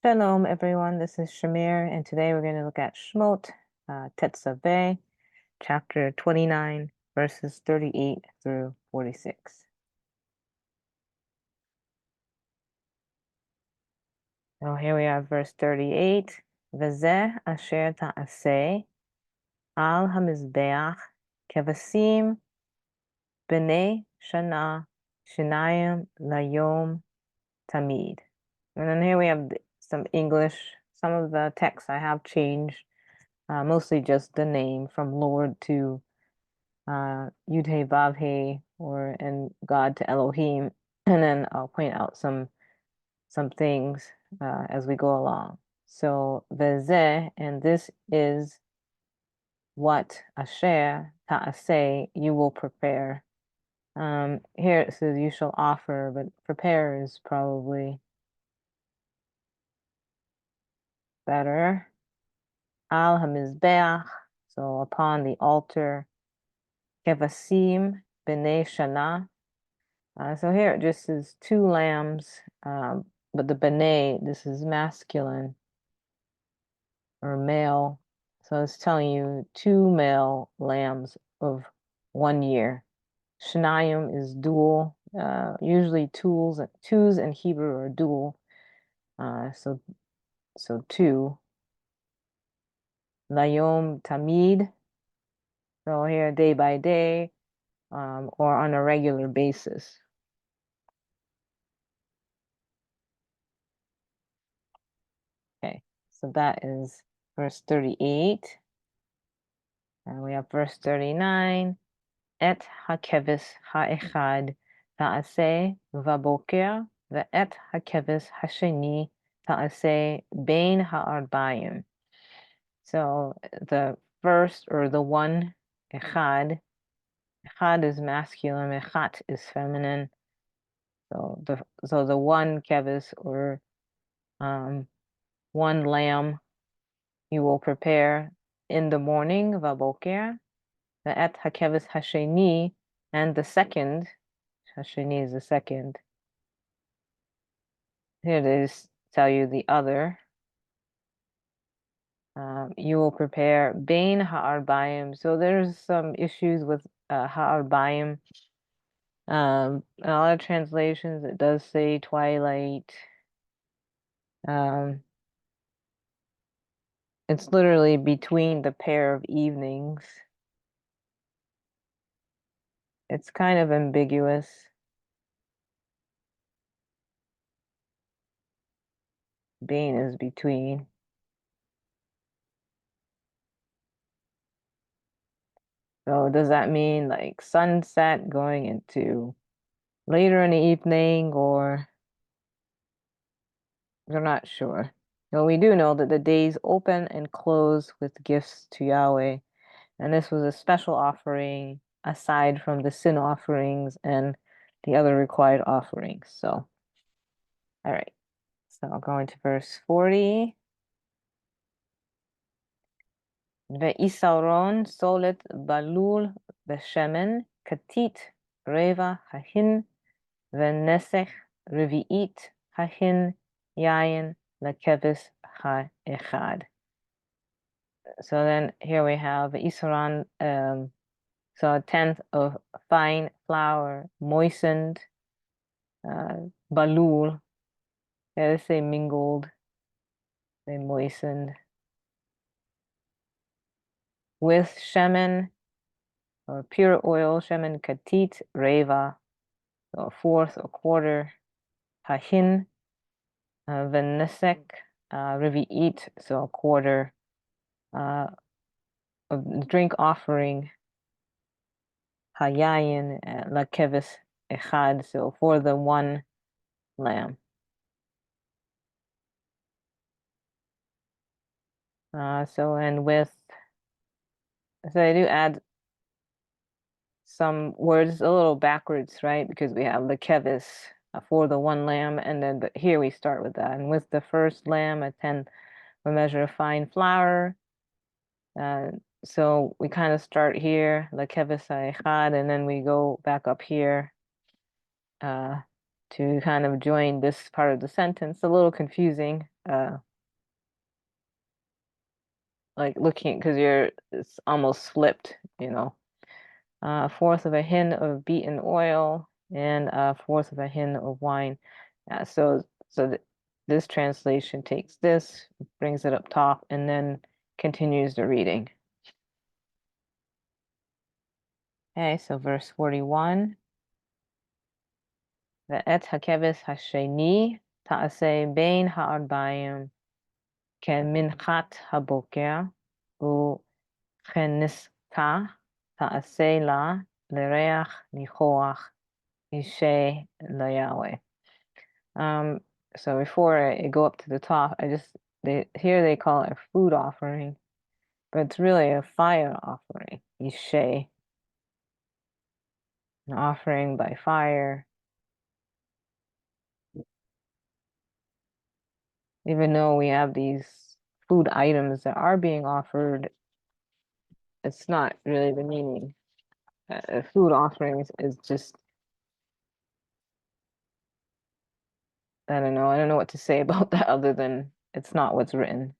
Shalom, everyone. This is Shamir, and today we're going to look at Shemot, T'tsve, chapter 29, verses 38 through 46. So here we have verse 38. V'zeh asher ta'aseh al hamizbeach kevasim b'nei shana shinayim layom tamid. And then here we have some English. Some of the texts I have changed, mostly just the name from Lord to Yud-He, Vav-He, and God to Elohim, and then I'll point out some things as we go along. So Vezeh, and this is what Asher Ta'aseh you will prepare. Here it says you shall offer, but prepare is probably better. Al Hamizbeach, so upon the altar. Kevasim B'nei Shana. So here it just says two lambs, but the B'nai, this is masculine or male. So it's telling you two male lambs of 1 year. Shnayim is dual. Usually twos in Hebrew are dual. So two. Layom Tamid. So here day by day, or on a regular basis. Okay, so that is verse 38. And we have verse 39. Et hakevis ha'echad ta'aseh v'boker ve'et hakevis hasheni ta'aseh bein ha'arbayim. So the first, or the one, echad is masculine, echat is feminine. So the one kevis, or one lamb, you will prepare in the morning, v'boker, ve'et hakevis hasheni, and the second, hasheni is the second. Here it is, tell you the other. You will prepare bein ha'arbayim. So there's some issues with ha'arbayim. In a lot of translations, it does say twilight. It's literally between the pair of evenings. It's kind of ambiguous. Bein is between. So does that mean like sunset going into later in the evening, or we're not sure. Well, we do know that the days open and close with gifts to Yahweh, and this was a special offering aside from the sin offerings and the other required offerings. So, all right. So I'll go into verse 40. Ve'isauron solet balul v'shemen katit reva hahin v'nesech revi'it hahin yayin lekevis ha'echad. So then here we have Isaran, so a tenth of fine flour, moistened, balul, yeah, they say mingled, they moistened, with shemen, or pure oil, shemen katit, reva, so a fourth, a quarter, hahin, venesek, revi'it, so a quarter, of the drink offering, hayayin, lakevis echad, so for the one lamb. So I do add some words a little backwards, right? Because we have the kevis for the one lamb, and then but here we start with that. And with the first lamb, a tenth of a measure of fine flour. So we kind of start here, the kevis ha'echad, and then we go back up here to kind of join this part of the sentence. A little confusing, like looking, because it's almost flipped, you know. A fourth of a hin of beaten oil and a fourth of a hin of wine. So this translation takes this, brings it up top, and then continues the reading. Okay, so verse 41. ואת הכבש השני תעשה בין הארבעים כמנחת הבוקר, וכנסתה תעשה לה לריח ניחוח אישי ליהווה. So before I go up to the top, here they call it a food offering, but it's really a fire offering, ishe, an offering by fire. Even though we have these food items that are being offered, it's not really the meaning. Food offerings is just, I don't know what to say about that other than it's not what's written.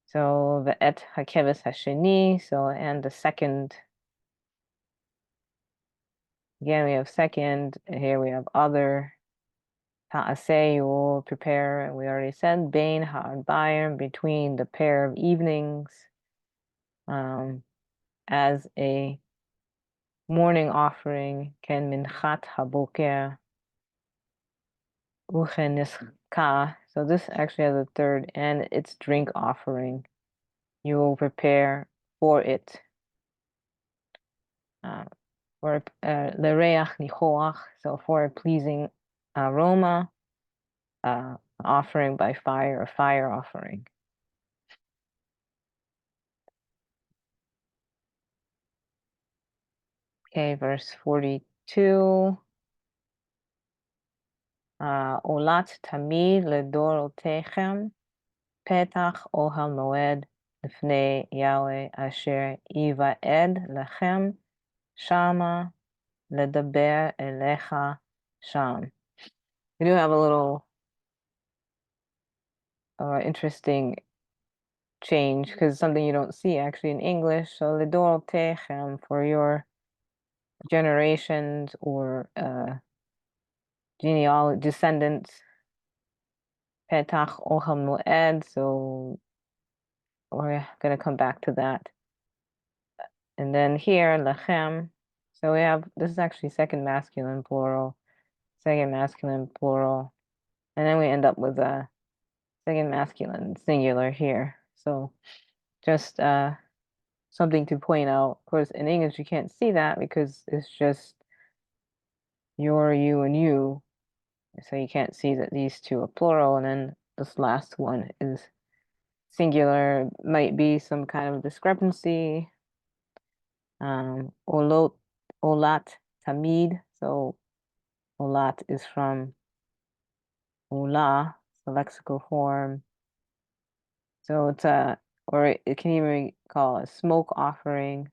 So the et hakeves hasheni, so and the second, again we have second, here we have other. Ta'aseh, you will prepare, we already said, bein ha'arbayim, between the pair of evenings, as a morning offering, ken minchat haboker, ucheniska. So this actually has a third, and it's drink offering. You will prepare for it. For lereach nichoach, so for a pleasing aroma, offering by fire, a fire offering. Okay, verse 42. Olat tamid לדורותיכם, פתח אוהל מועד לפני יהוה אשר ייוועד לכם שמה לדבר אליך שם. We do have a little interesting change because it's something you don't see actually in English. So לדורותיכם, for your generations or genealogy, descendants. Petach Ohel Moed, so we're going to come back to that. And then here, Lechem, so we have, this is actually second masculine plural, and then we end up with a second masculine singular here. So just something to point out. Of course, in English, you can't see that because it's just your, you, and you. So you can't see that these two are plural, and then this last one is singular. Might be some kind of discrepancy. Olat tamid. So olat is from ola, the lexical form. So it's or it can even call a smoke offering,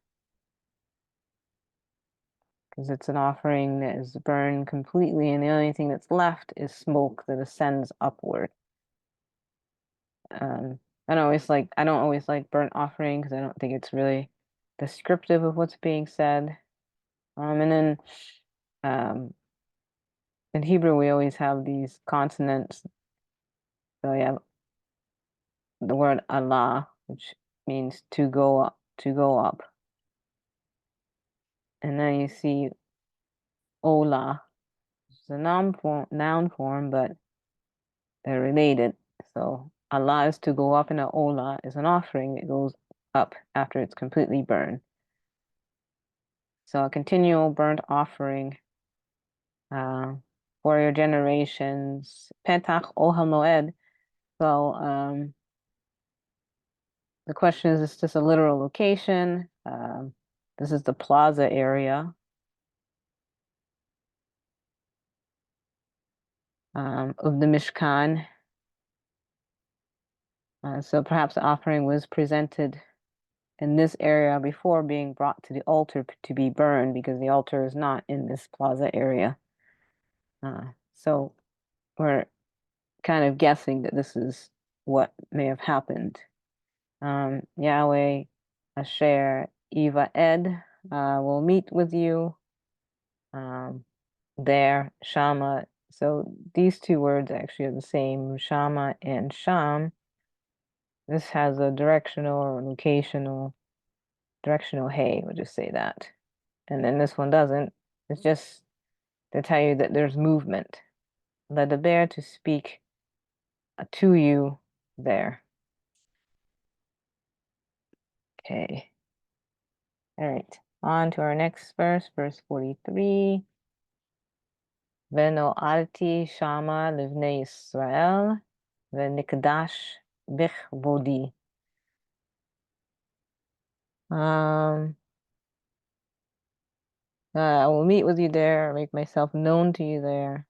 because it's an offering that is burned completely, and the only thing that's left is smoke that ascends upward. I don't always like burnt offering because I don't think it's really descriptive of what's being said. And then in Hebrew we always have these consonants. So you have the word Allah, which means to go up, And then you see Ola, which is a noun form, but they're related. So Allah is to go up, and Ola is an offering that goes up after it's completely burned. So a continual burnt offering for your generations. Petach Ohel Moed. So the question is this a literal location? This is the plaza area. Of the Mishkan. So perhaps the offering was presented in this area before being brought to the altar to be burned, because the altar is not in this plaza area. So we're kind of guessing that this is what may have happened. Yahweh Asher Eva Ed will meet with you there, Shama. So these two words actually are the same, Shama and Sham. This has a directional or directional hey, we'll just say that. And then this one doesn't. It's just to tell you that there's movement. Let the bear to speak to you there. Okay. All right. On to our next verse, verse 43. Veno'alti shama livnei Yisrael v'nikdash bichvodi. I will meet with you there, make myself known to you there.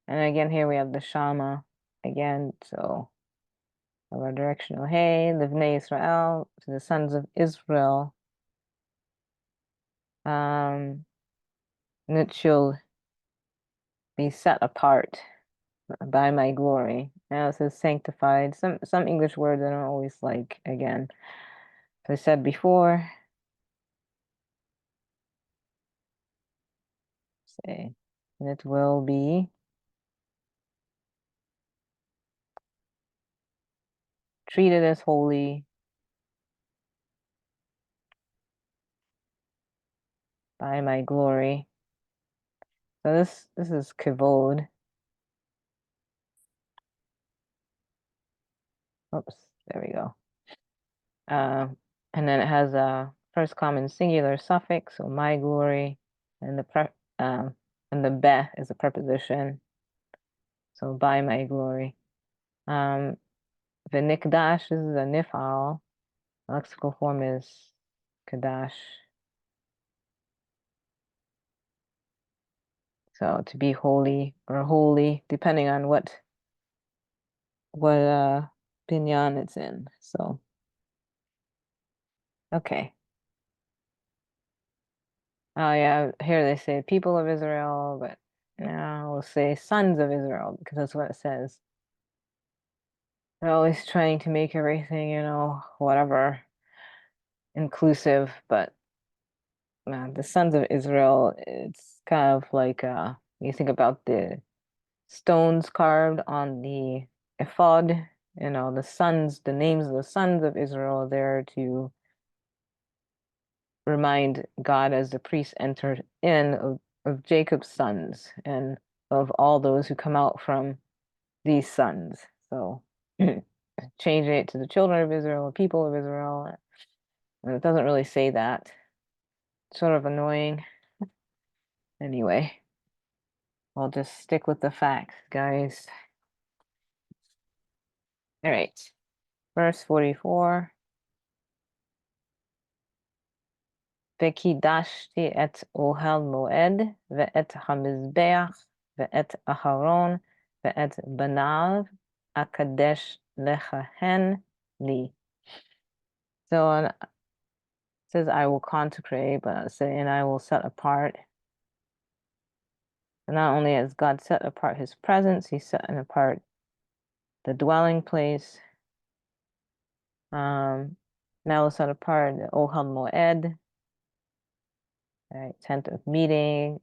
And again, here we have the Shama again. So our directional hey, livnei Israel, to the sons of Israel. And it shall be set apart by my glory. Now it says sanctified. Some English words I don't always like. Again, as I said before, say, and it will be treated as holy by my glory. So this is kavod. Oops, there we go. And then it has a first common singular suffix, so my glory, and the be is a preposition, so by my glory. The nikdash is a nifal. Lexical form is kadash. So to be holy or holy, depending on what binyan it's in. So okay. Oh yeah, here they say people of Israel, but now we'll say sons of Israel because that's what it says. They're always trying to make everything, whatever, inclusive, but the sons of Israel, it's kind of like you think about the stones carved on the ephod, the names of the sons of Israel there to remind God as the priest entered in of Jacob's sons and of all those who come out from these sons. So changing it to the children of Israel, the people of Israel, and it doesn't really say that. It's sort of annoying. Anyway, I'll just stick with the facts, guys. All right. Verse 44. וקידשתי את אוהל מועד, ואת המזבח, ואת אהרון, ואת בניו, אקדש לכהן לי. So it says, I will consecrate, but and I will set apart. And not only has God set apart his presence, he's setting apart the dwelling place. Now we'll set apart the Ohel Moed, right, tent of meeting,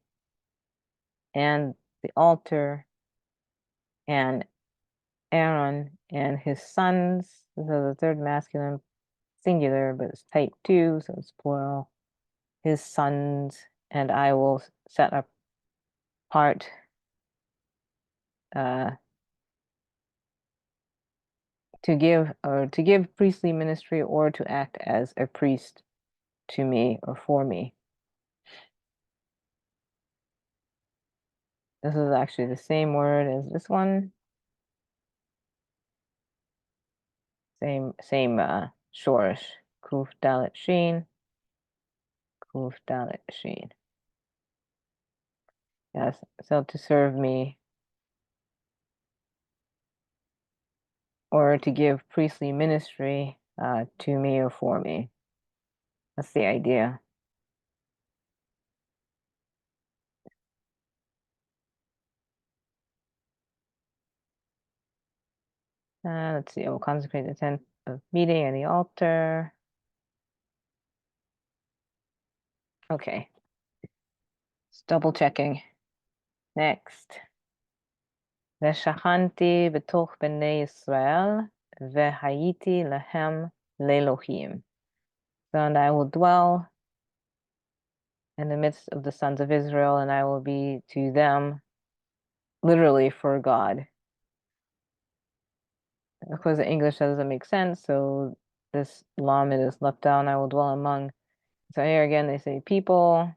and the altar, and Aaron and his sons. This is the third masculine singular, but it's type 2, so it's plural. His sons, and I will set apart to give priestly ministry or to act as a priest to me or for me. This is actually the same word as this one. Same shorish. Kuf dalet sheen. Kuf dalet sheen. Yes, so to serve me or to give priestly ministry to me or for me. That's the idea. Let's see, I will consecrate the tent of meeting and the altar. Okay. It's double checking. Next. ושכנתי בתוך בני ישראל, והייתי להם לאלוהים. So, and I will dwell in the midst of the sons of Israel, and I will be to them literally for God. Of course, the English doesn't make sense, so this lamed is left down. I will dwell among. So here again, they say people,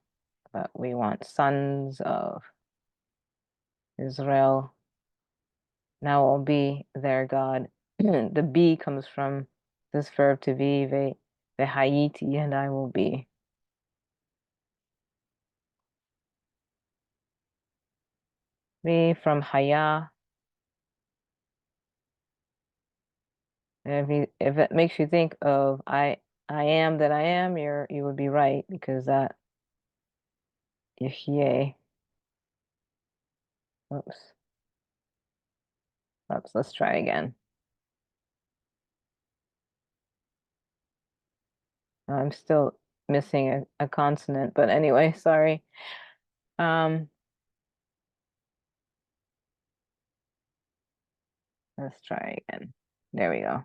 but we want sons of Israel. Now will be their God. The be comes from this verb to be, vehayiti, and I will be. Be from haya. If it makes you think of I am that I am, you would be right, because that yeh. Oops. Let's try again. I'm still missing a consonant, but anyway, sorry. Let's try again. There we go.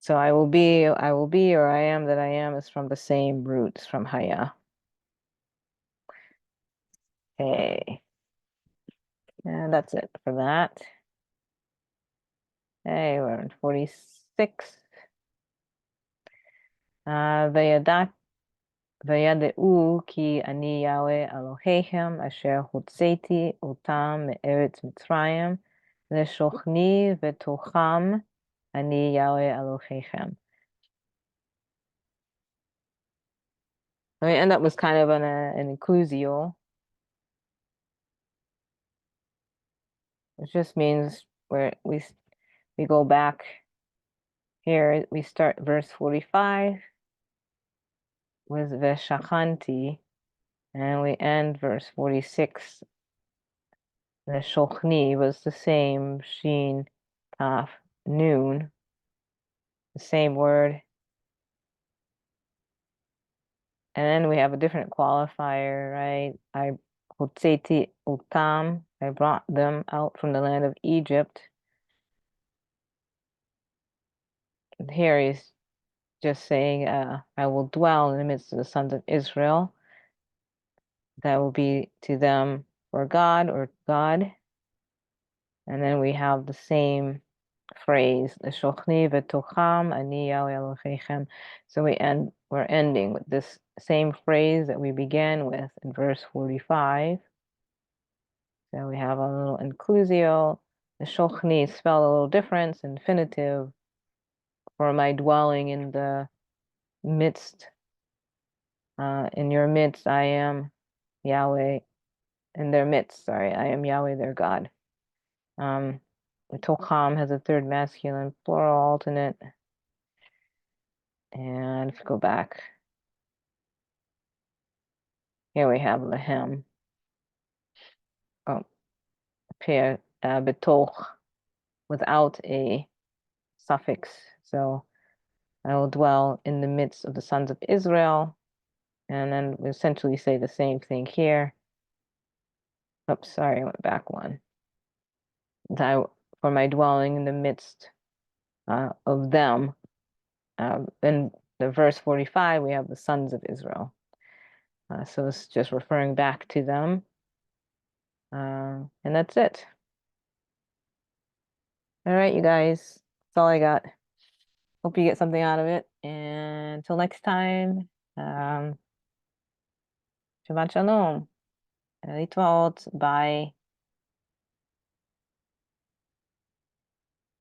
So I will be, or I am that I am is from the same roots, from haya. Okay. And that's it for that. Hey, we're in 46. וידעו כי אני יהוה אלוהיהם אשר הוצאתי אותם מארץ מצרים לשוכני בתוכם אני יהוה אלוהיכם. I mean, and that was kind of an inclusio, which just means where we go back here. We start verse 45 with veshachanti, and we end verse 46. The shochni was the same shin, taf, noon, the same word. And then we have a different qualifier, right? I hotzeti utam, I brought them out from the land of Egypt. And here he's just saying, I will dwell in the midst of the sons of Israel. That will be to them for God or God. And then we have the same phrase, L'shochni v'tocham ani Yahweh Elohechem. So we're ending with this same phrase that we began with in verse 45. So we have a little inclusio. The shochni is spelled a little different, it's infinitive. For my dwelling in the midst, in your midst, I am Yahweh. In their midst, sorry, I am Yahweh, their God. The tocham has a third masculine plural alternate. And if we go back, here we have lehem. Oh, here, betoch, without a suffix. So I will dwell in the midst of the sons of Israel. And then we essentially say the same thing here. Oops, sorry, I went back one. For my dwelling in the midst of them. In the verse 45, we have the sons of Israel. So it's just referring back to them. And that's it. All right, you guys, that's all I got. Hope you get something out of it. And until next time, Shabbat Shalom. להתראות. Bye.